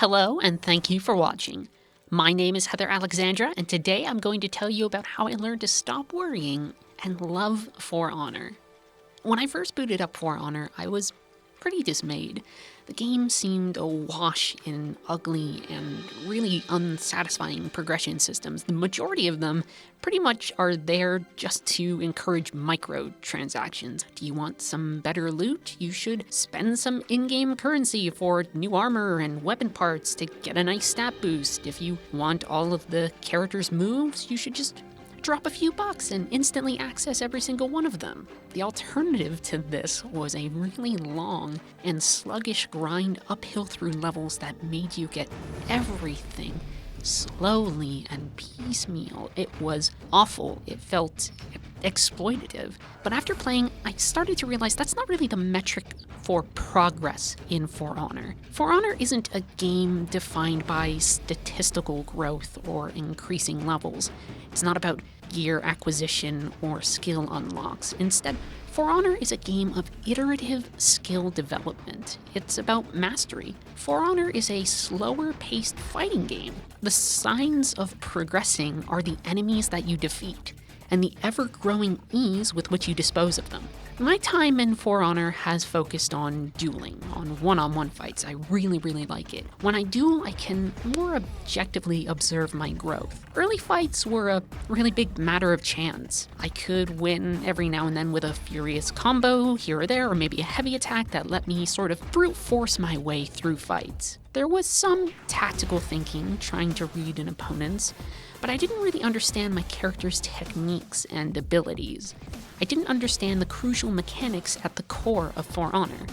Hello, and thank you for watching. My name is Heather Alexandra, and today I'm going to tell you about how I learned to stop worrying and love For Honor. When I first booted up For Honor, I was pretty dismayed. The game seemed awash in ugly and really unsatisfying progression systems. The majority of them pretty much are there just to encourage microtransactions. Do you want some better loot? You should spend some in-game currency for new armor and weapon parts to get a nice stat boost. If you want all of the characters' moves, you should just drop a few bucks and instantly access every single one of them. The alternative to this was a really long and sluggish grind uphill through levels that made you get everything slowly and piecemeal. It was awful. It felt exploitative. But after playing, I started to realize that's not really the metric for progress in For Honor. For Honor isn't a game defined by statistical growth or increasing levels. It's not about gear acquisition or skill unlocks. Instead, For Honor is a game of iterative skill development. It's about mastery. For Honor is a slower-paced fighting game. The signs of progressing are the enemies that you defeat, and the ever-growing ease with which you dispose of them. My time in For Honor has focused on dueling, on one-on-one fights. I really like it. When I duel, I can more objectively observe my growth. Early fights were a really big matter of chance. I could win every now and then with a furious combo here or there, or maybe a heavy attack that let me sort of brute force my way through fights. There was some tactical thinking, trying to read an opponent's, but I didn't really understand my character's techniques and abilities. I didn't understand the crucial mechanics at the core of For Honor.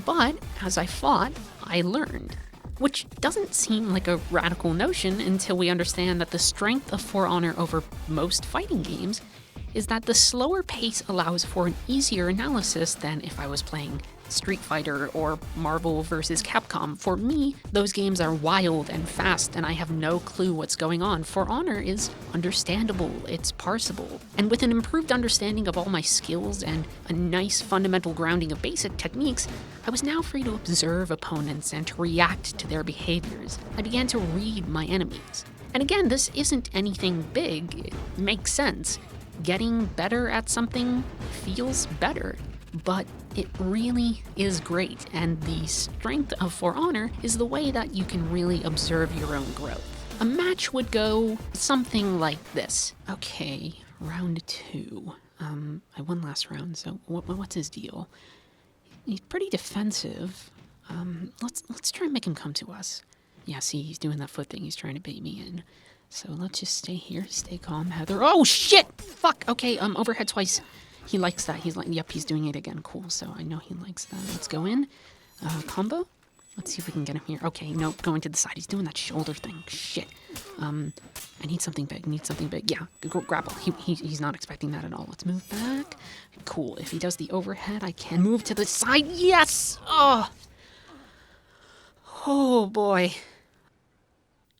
But as I fought, I learned. Which doesn't seem like a radical notion until we understand that the strength of For Honor over most fighting games is that the slower pace allows for an easier analysis than if I was playing Street Fighter or Marvel vs. Capcom. For me, those games are wild and fast, and I have no clue what's going on. For Honor is understandable, it's parsable. And with an improved understanding of all my skills and a nice fundamental grounding of basic techniques, I was now free to observe opponents and to react to their behaviors. I began to read my enemies. And again, this isn't anything big, it makes sense. Getting better at something feels better, but it really is great, and the strength of For Honor is the way that you can really observe your own growth. A match would go something like this. Okay, round 2. I won last round, so what's his deal? He's pretty defensive. Let's try and make him come to us. Yeah, see, he's doing that foot thing. He's trying to bait me in. So let's just stay here, stay calm, Heather. Oh, shit! Fuck! Okay, overhead twice. He likes that. He's like, yep, he's doing it again. Cool, so I know he likes that. Let's go in. Combo? Let's see if we can get him here. Okay, nope, going to the side. He's doing that shoulder thing. Shit. I need something big. Yeah, grapple. He's not expecting that at all. Let's move back. Cool. If he does the overhead, I can move to the side. Yes! Oh, boy.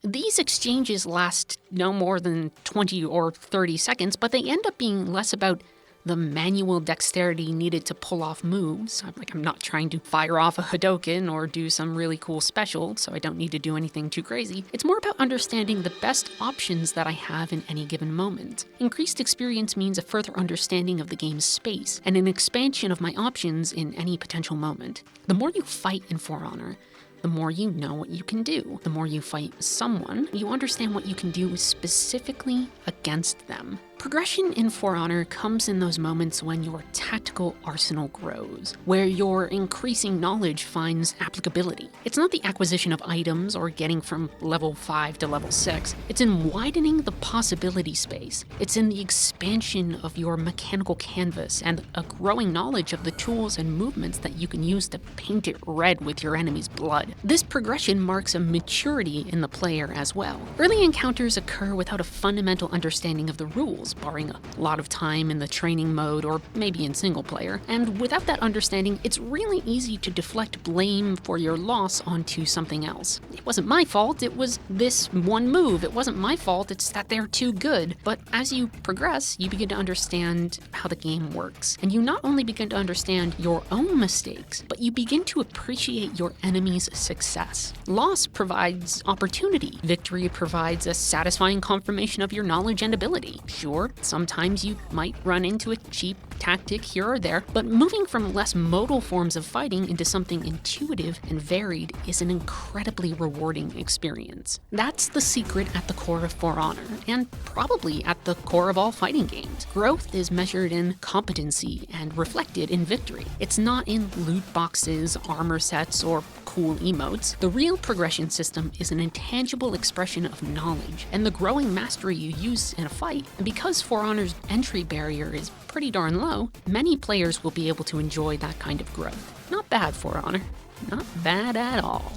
These exchanges last no more than 20 or 30 seconds, but they end up being less about the manual dexterity needed to pull off moves. I'm not trying to fire off a Hadoken or do some really cool special, so I don't need to do anything too crazy. It's more about understanding the best options that I have in any given moment. Increased experience means a further understanding of the game's space and an expansion of my options in any potential moment. The more you fight in For Honor, the more you know what you can do. The more you fight someone, you understand what you can do specifically against them. Progression in For Honor comes in those moments when your tactical arsenal grows, where your increasing knowledge finds applicability. It's not the acquisition of items or getting from level 5 to level 6. It's in widening the possibility space. It's in the expansion of your mechanical canvas and a growing knowledge of the tools and movements that you can use to paint it red with your enemy's blood. This progression marks a maturity in the player as well. Early encounters occur without a fundamental understanding of the rules. skills, barring a lot of time in the training mode or maybe in single player. And without that understanding, it's really easy to deflect blame for your loss onto something else. It wasn't my fault, it was this one move. It wasn't my fault, it's that they're too good. But as you progress, you begin to understand how the game works. And you not only begin to understand your own mistakes, but you begin to appreciate your enemy's success. Loss provides opportunity. Victory provides a satisfying confirmation of your knowledge and ability. Sure, sometimes you might run into a cheap tactic here or there, but moving from less modal forms of fighting into something intuitive and varied is an incredibly rewarding experience. That's the secret at the core of For Honor, and probably at the core of all fighting games. Growth is measured in competency and reflected in victory. It's not in loot boxes, armor sets, or cool emotes. The real progression system is an intangible expression of knowledge and the growing mastery you use in a fight. And because For Honor's entry barrier is pretty darn low, many players will be able to enjoy that kind of growth. Not bad, For Honor. Not bad at all.